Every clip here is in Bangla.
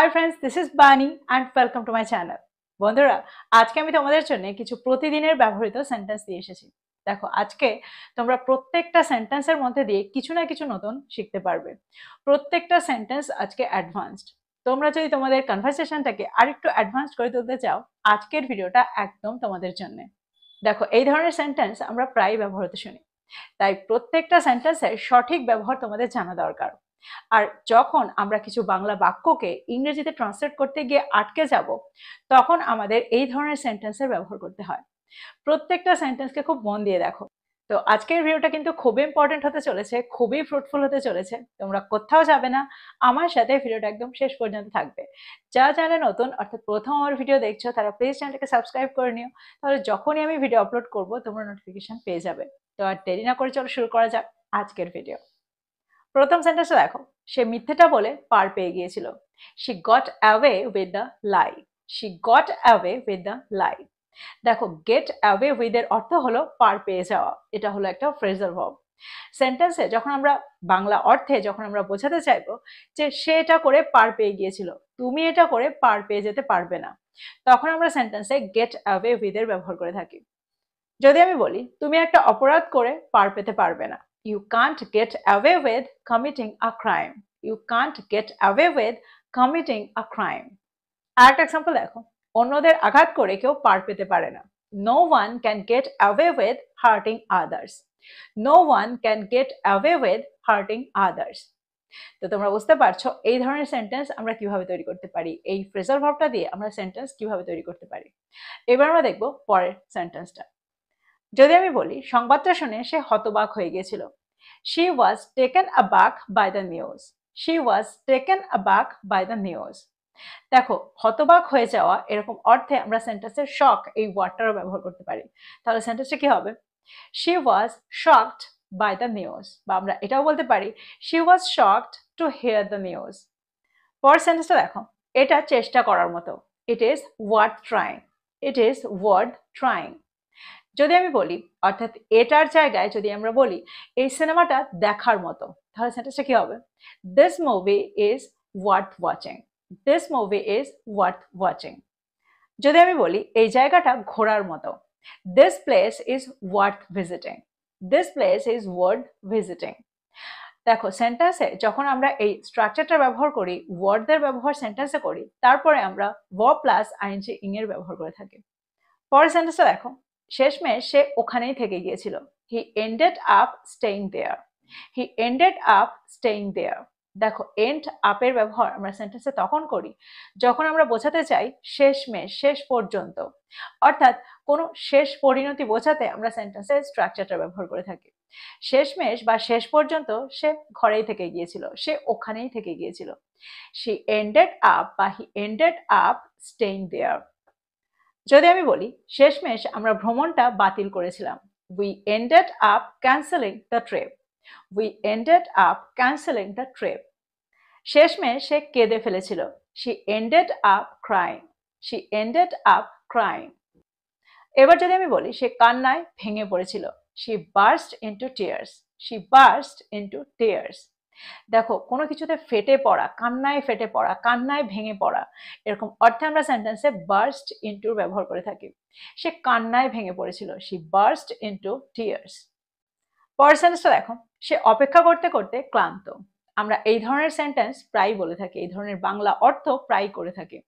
হাই ফ্রেন্ডস, দিস ইজ বানি and welcome to my channel. বন্ধুরা, আজকে আমি তোমাদের জন্য কিছু প্রতিদিনের ব্যবহৃত সেন্টেন্স দিয়ে এসেছি। দেখো, আজকে তোমরা প্রত্যেকটা সেন্টেন্সের মধ্যে দিয়ে কিছু না কিছু নতুন শিখতে পারবে। প্রত্যেকটা সেন্টেন্স আজকে অ্যাডভান্সড। তোমরা যদি তোমাদের কনভারসেশনটাকে আরেকটু অ্যাডভান্স করে তুলতে চাও, আজকের ভিডিওটা একদম তোমাদের জন্য। দেখো, এই ধরনের সেন্টেন্স আমরা প্রায় ব্যবহৃত শুনি, তাই প্রত্যেকটা সেন্টেন্সের সঠিক ব্যবহার তোমাদের জানা দরকার। আর যখন আমরা কিছু বাংলা বাক্যকে ইংরেজিতে ট্রান্সলেট করতে গিয়ে আটকে যাব, তখন আমাদের এই ধরনের সেন্টেন্সের ব্যবহার করতে হয়। প্রত্যেকটা সেন্টেন্সকে খুব মন দিয়ে দেখো। তো আজকের ভিডিওটা কিন্তু খুবই ইম্পর্টেন্ট হতে চলেছে, খুবই ফ্রুটফুল হতে চলেছে। তোমরা কোথাও যাবে না, আমার সাথে ভিডিওটা একদম শেষ পর্যন্ত থাকবে। যা চ্যানেলে নতুন, অর্থাৎ প্রথম আমার ভিডিও দেখছো, তারা প্লিজ চ্যানেলটাকে সাবস্ক্রাইব করে নিও। তাহলে যখনই আমি ভিডিও আপলোড করব, তোমরা নোটিফিকেশন পেয়ে যাবে। তো আর দেরি না করে চলো শুরু করা যাক আজকের ভিডিও। প্রথম সেন্টেন্সটা দেখো, সে মিথ্যেটা বলে পার পেয়ে গিয়েছিল। She got away with the lie. She got away with the lie. দেখো, গেট অ্যাওয়ে উইথ এর অর্থ হলো পার পেয়ে যাওয়া। এটা হলো একটা ফ্রেজাল ভার্ব। সেন্টেন্সে যখন আমরা বাংলা অর্থে যখন আমরা বোঝাতে চাইবো যে সে এটা করে পার পেয়ে গিয়েছিল, তুমি এটা করে পার পেয়ে যেতে পারবে না, তখন আমরা সেন্টেন্সে গেট অ্যাওয়ে উইথ এর ব্যবহার করে থাকি। যদি আমি বলি তুমি একটা অপরাধ করে পার পেতে পারবে না, you can't get away with committing a crime. You can't get away with committing a crime. আর একটা এক্সাম্পল দেখো, অন্যদের আঘাত করে কেউ পার পেতে পারে না। No one can get away with hurting others. No one can get away with hurting others. তো তোমরা বুঝতে পারছো এই ধরনের সেন্টেন্স আমরা কিভাবে তৈরি করতে পারি, এই ফ্রেজাল ভার্বটা দিয়ে আমরা সেন্টেন্স কিভাবে তৈরি করতে পারি। এবার আমরা দেখবো পরের সেন্টেন্সটা। যদি আমি বলি সংবাদটা শুনে সে হতবাক হয়ে গিয়েছিল। She was taken aback by the news. She was taken aback by the news. দেখো, হতবাক হয়ে যাওয়া এরকম অর্থে আমরা সেন্টেন্সের শক এই ওয়ার্ডটারও ব্যবহার করতে পারি। তাহলে সেন্টেন্সটা কি হবে? She was shocked by the news, বা আমরা এটাও বলতে পারি she was shocked to hear the news. পরের সেন্টেন্সটা দেখো, এটা চেষ্টা করার মতো। It is worth trying. It is worth trying. যদি আমি বলি, অর্থাৎ এটার জায়গায় যদি আমরা বলি এই সিনেমাটা দেখার মতো, তাহলে সেন্টেন্সটা কি হবে? This movie is worth watching. This movie is worth watching. যদি আমি বলি এই জায়গাটা ঘোরার মতো, this place is worth visiting. This place is worth visiting. দেখো, সেন্টেন্সে যখন আমরা এই স্ট্রাকচারটা ব্যবহার করি, ওয়ার্ডদের ব্যবহার সেন্টেন্সে করি, তারপরে আমরা ভার্ব প্লাস আইএনজি ইং এর ব্যবহার করে থাকি। পরের সেন্টেন্সটা দেখো, শেষমেশ সে ওখানেই থেকে গিয়েছিল। হি এন্ডেড আপ স্টেইং দেয়ার। হি এন্ডেড আপ স্টেইং দেয়ার। দেখো, এন্ড আপের ব্যবহার আমরা সেন্টেন্সে তখন করি যখন আমরা বোঝাতে চাই শেষমেশ, শেষ পর্যন্ত, অর্থাৎ কোনো শেষ পরিণতি বোঝাতে আমরা সেন্টেন্সের স্ট্রাকচারটা ব্যবহার করে থাকি। শেষমেশ বা শেষ পর্যন্ত সে ঘরেই থেকে গিয়েছিল, সে ওখানেই থেকে গিয়েছিল। শি এন্ডেড আপ বা হি এন্ডেড আপ স্টেইং দেয়ার। যদি আমি বলি শেষমেশ আমরা ভ্রমণটা বাতিল করেছিলাম, we ended up cancelling the trip. We ended up cancelling the trip. শেষমেশ সে কেঁদে ফেলেছিল। She ended up crying. She ended up crying. এবার যদি আমি বলি সে কান্নায় ভেঙে পড়েছিল, she burst into tears. She burst into tears. দেখো, কোনো কিছুতে ফেটে পড়া, কান্নায় ফেটে পড়া, কান্নায় ভেঙে পড়া, এরকম অর্থে আমরা সেন্টেন্সে বার্স্ট ইনটু ব্যবহার করে থাকি। সে কান্নায় ভেঙে পড়েছিল, শি বার্স্ট ইনটু টিয়ার্স। পরের সেন্টেন্সটা দেখো, সে অপেক্ষা করতে করতে ক্লান্ত। আমরা এই ধরনের সেন্টেন্স প্রায় বলে থাকি, এই ধরনের বাংলা অর্থ প্রায় করে থাকি।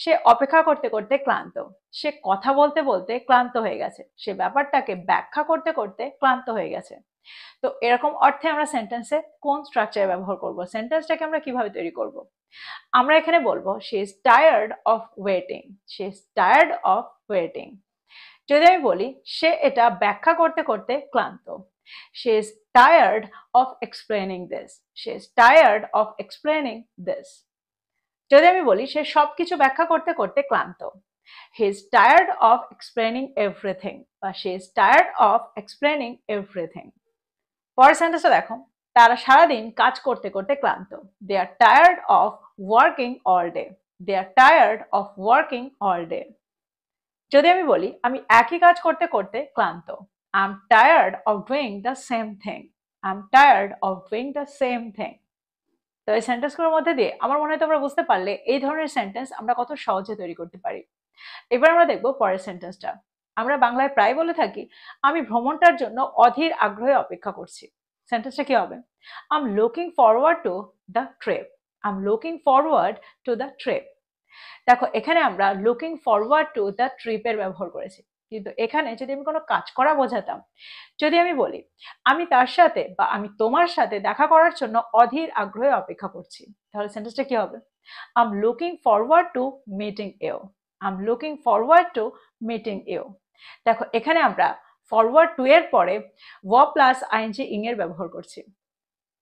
সে অপেক্ষা করতে করতে ক্লান্ত। সে কথা বলতে বলতে ক্লান্ত হয়ে গেছে। সে ব্যাপারটাকে ব্যাখ্যা করতে করতে ক্লান্ত হয়ে গেছে। তো এরকম অর্থে আমরা সেন্টেন্সে কোন স্ট্রাকচার ব্যবহার করব, সেন্টেন্সটাকে আমরা কিভাবে তৈরি করব? আমরা এখানে বলবো she is tired of waiting. She is tired of waiting. যদি আমি বলি সে এটা ব্যাখ্যা করতে করতে ক্লান্ত, she is tired of explaining this. She is tired of explaining this. যদি আমি বলি সে সবকিছু ব্যাখ্যা করতে করতে ক্লান্ত, he is tired of explaining everything, বা she is tired of explaining everything. পরের সেন্টেন্সটা দেখো, তারা সারাদিন কাজ করতে করতে ক্লান্ত। They are tired of working all day. They are tired of working all day. যদি আমি বলি আমি একই কাজ করতে করতে ক্লান্ত, I am tired of doing the same thing. I am tired of doing the same thing. তো এই সেন্টেন্সগুলোর মধ্যে দিয়ে আমার মনে হয় তোমরা বুঝতে পারলে এই ধরনের সেন্টেন্স আমরা কত সহজে তৈরি করতে পারি। এবার আমরা দেখব পরের সেন্টেন্সটা। আমরা বাংলায় প্রায় বলে থাকি আমি ভ্রমণটার জন্য অধীর আগ্রহে অপেক্ষা করছি। সেন্টেন্সটা কি হবে? I am looking forward to the trip. I am looking forward to the trip. দেখো এখানে আমরা লুকিং ফরওয়ার্ড টু দ্য ট্রিপের ব্যবহার করেছি, কিন্তু এখানে যদি আমি কোনো কাজ করা বোঝাতাম, যদি আমি বলি আমি তার সাথে বা আমি তোমার সাথে দেখা করার জন্য অধীর আগ্রহে অপেক্ষা করছি, তাহলে সেন্টেন্সটা কি হবে? I am looking forward to meeting you. I am looking forward to meeting you. দেখো এখানে আমরা ফরওয়ার্ড টু এর পরে ভার্ব প্লাস আইএনজি ইং এর ব্যবহার করছি।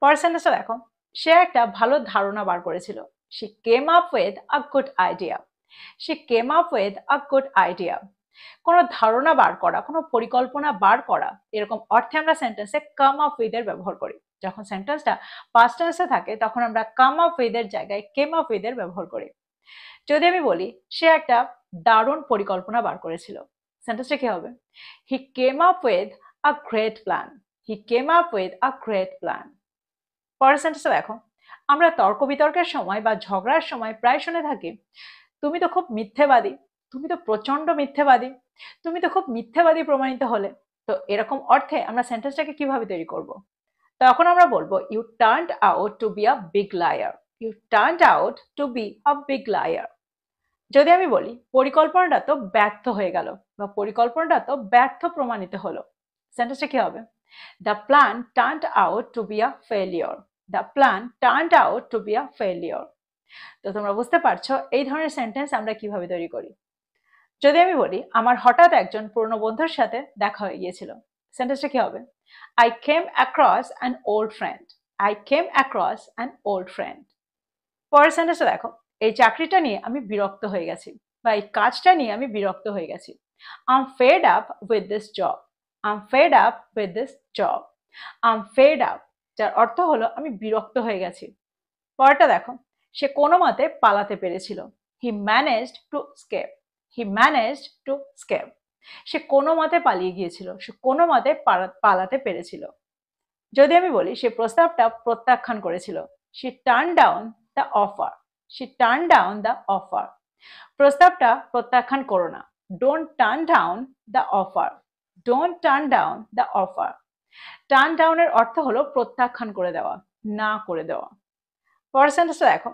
পরের সেন্টেন্সটা দেখো, সে একটা ভালো ধারণা বার করেছিল। She came up with a good idea. She came up with a good idea. কোনো ধারণা বার করা, কোনো পরিকল্পনা বার করা, এরকম অর্থে আমরা সেন্টেন্সে কাম আপ উইথ এর ব্যবহার করি। যখন সেন্টেন্সটা পাস্ট টেন্সে থাকে তখন আমরা কাম আপ উইথ এর জায়গায় কেম আপ উইথ এর ব্যবহার করি। যদি আমি বলি সে একটা দারুণ পরিকল্পনা বার করেছিল, সেন্টেন্সটা কি হবে? He came up with a great plan. He came up with a great plan. পরের সেন্টেন্সটা দেখো, আমরা তর্ক বিতর্কের সময় বা ঝগড়ার সময় প্রায় শুনে থাকি তুমি তো খুব মিথ্যেবাদী, তুমি তো প্রচন্ড মিথ্যেবাদী, তুমি তো খুব মিথ্যেবাদী প্রমাণিত হলে। তো এরকম অর্থে আমরা সেন্টেন্সটাকে কিভাবে তৈরি করব? তখন আমরা বলবো you turned out to be a big liar. You turned out to be a big liar. যদি আমি বলি পরিকল্পনাটা তো ব্যর্থ হয়ে গেল বা পরিকল্পনাটা তো ব্যর্থ প্রমাণিত হলো, সেন্টেন্সটা কি হবে? The plan turned out to be a failure. The plan turned out to be a failure. তো তোমরা বুঝতে পারছো এই ধরনের সেন্টেন্স আমরা কিভাবে তৈরি করি। যদি আমি বলি আমার হঠাৎ একজন পুরনো বন্ধুর সাথে দেখা হয়ে গিয়েছিল, সেন্টেন্সটা কি হবে? I came across an old friend. I came across an old friend. পরের সেন্টেন্সটা দেখো, এই চাকরিটা নিয়ে আমি বিরক্ত হয়ে গেছি বা এই কাজটা নিয়ে আমি বিরক্ত হয়ে গেছি। I am fed up with this job. I am fed up with this job. I am fed up, যার অর্থ হলো আমি বিরক্ত হয়ে গেছি। পরেরটা দেখো, সে কোনো মতে পালাতে পেরেছিল। He managed to escape. He managed to escape. সে কোনো মতে পালিয়ে গিয়েছিল, সে কোনো মতে পালাতে পেরেছিল। যদি আমি বলি সে প্রস্তাবটা প্রত্যাখ্যান করেছিল, she turn down the offer. She turn down the offer. প্রস্তাবটা প্রত্যাখ্যান করো না। Don't turn down the offer. Don't turn down the offer. Turn ডাউনের অর্থ হলো প্রত্যাখ্যান করে দেওয়া, না করে দেওয়া। পরের সেন্টেন্সটা দেখো,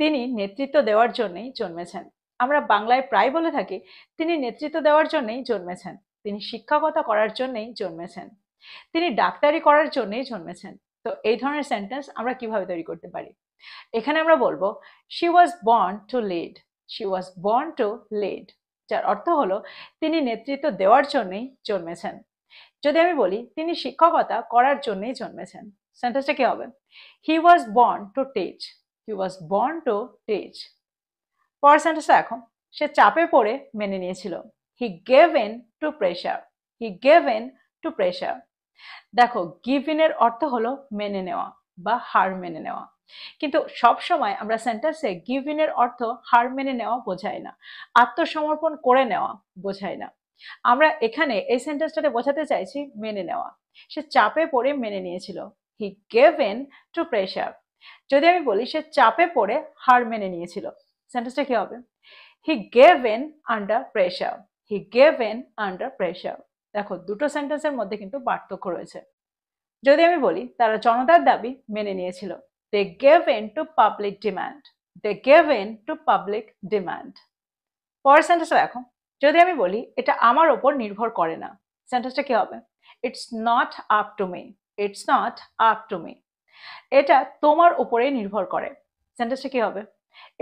তিনি নেতৃত্ব দেওয়ার জন্যই জন্মেছেন। আমরা বাংলায় প্রায় বলে থাকি তিনি নেতৃত্ব দেওয়ার জন্যই জন্মেছেন। তিনি শিক্ষকতা করার জন্যই জন্মেছেন। তিনি ডাক্তারি করার জন্যই জন্মেছেন। তো এই ধরনের সেন্টেন্স আমরা কিভাবে তৈরি করতে পারি? এখানে আমরা বলবো she was born to lead. She was born to lead, যার অর্থ হলো তিনি নেতৃত্ব দেওয়ার জন্যই জন্মেছেন। যদি আমি বলি তিনি শিক্ষকতা করার জন্যই জন্মেছেন, সেন্টেন্সটা কি হবে? He was born to teach. He was born to teach. পরের সেন্টেন্সটা এখন, সে চাপে পড়ে মেনে নিয়েছিল। He gave in to pressure. He gave in to pressure. দেখো গিভ ইন এর অর্থ হলো মেনে নেওয়া বা হার মেনে নেওয়া, কিন্তু সব সময় আমরা সেন্টেন্সে গিভ ইন এর অর্থ হার মেনে নেওয়া বোঝায় না, আত্মসমর্পণ করে নেওয়া বোঝায় না। আমরা এখানে এই সেন্টেন্সটাতে বোঝাতে চাইছি মেনে নেওয়া। সে চাপে পড়ে মেনে নিয়েছিল। He gave in to pressure. যদি আমি বলি সে চাপে পড়ে হার মেনে নিয়েছিল, সেন্টেন্সটা কি হবে? হি gave in under pressure. He gave in under pressure. দেখো দুটো সেন্টেন্সের মধ্যে কিন্তু পার্থক্য রয়েছে। যদি আমি বলি তারা জনতার দাবি মেনে নিয়েছিল, they gave in to public demand. They gave in to public demand. পরের সেন্টেন্সটা দেখো, যদি আমি বলি এটা আমার ওপর নির্ভর করে না, সেন্টেন্সটা কি হবে? It's not up to me. It's not up to me. এটা তোমার উপরে নির্ভর করে, সেন্টেন্সটা কি হবে?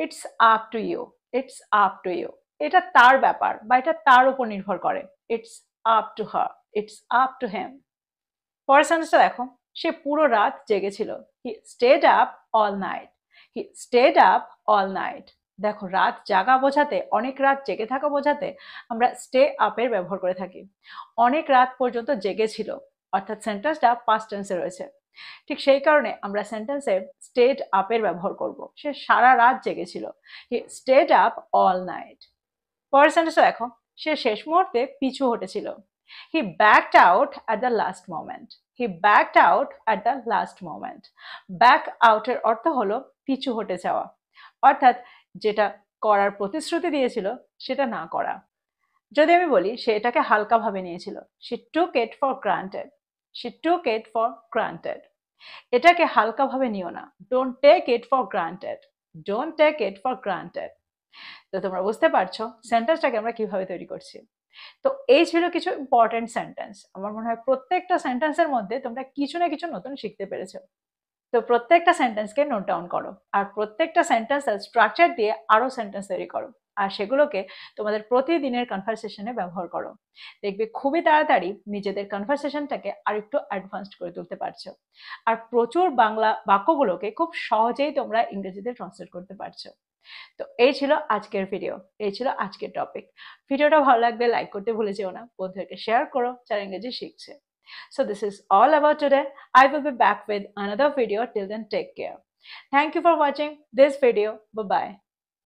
It's up to you. It's up to you. এটা তার ব্যাপার বা এটা তার উপর নির্ভর করে। It's up to her. It's up to him. পরের সেন্টেন্সটা দেখো, সে পুরো রাত জেগেছিল। He stayed up all night. He stayed up all night. দেখো রাত জাগা বোঝাতে, অনেক রাত জেগে থাকা বোঝাতে আমরা স্টে আপের ব্যবহার করে থাকি। অনেক রাত পর্যন্ত জেগেছিল, অর্থাৎ সেন্টেন্সটা পাস্ট টেন্সে রয়েছে। ঠিক সেই কারণে আমরা সেন্টেন্সে স্টেড আপের ব্যবহার করব। সে সারা রাত জেগেছিল। He stayed up all night. পরের সেন্টেন্সটা দেখো, সে শেষ মুহূর্তে পিছু হটেছিল। He backed out at the last moment. He backed out at the last moment. Back আউটের অর্থ হলো পিছু হটে যাওয়া, অর্থাৎ যেটা করার প্রতিশ্রুতি দিয়েছিল সেটা না করা। যদি আমি বলি সে এটাকে হালকাভাবে নিয়েছিল, she took it for granted, she took it for granted। এটাকে হালকাভাবে নিও না, don't take it for granted, don't take it for granted। তো তোমরা বুঝতে পারছো সেন্টেন্সটাকে আমরা কিভাবে তৈরি করছি। তো এই ছিল কিছু ইম্পর্টেন্ট সেন্টেন্স। আমার মনে হয় প্রত্যেকটা সেন্টেন্সের মধ্যে তোমরা কিছু না কিছু নতুন শিখতে পেরেছো। তো প্রত্যেকটা সেন্টেন্সকে নোট ডাউন করো, আর প্রত্যেকটা সেন্টেন্সের স্ট্রাকচার দিয়ে আরো সেন্টেন্স তৈরি করো, আর সেগুলোকে তোমাদের প্রতিদিনের কনভারসেশনে ব্যবহার করো। দেখবে খুবই তাড়াতাড়ি নিজেদের কনভারসেশনটাকে আর একটু অ্যাডভান্সড করে তুলতে পারছো, আর প্রচুর বাংলা বাক্যগুলোকে খুব সহজেই তোমরা ইংরেজিতে ট্রান্সলেট করতে পারছো। তো এই ছিল আজকের ভিডিও, এই ছিল আজকের টপিক। ভিডিওটা ভালো লাগলে লাইক করতে ভুলে যেও না, বন্ধুদেরকে শেয়ার করো যারা ইংরেজি শিখছে। So this is all about today. I will be back with another video. Till then, take care. Thank you for watching this video. Bye bye.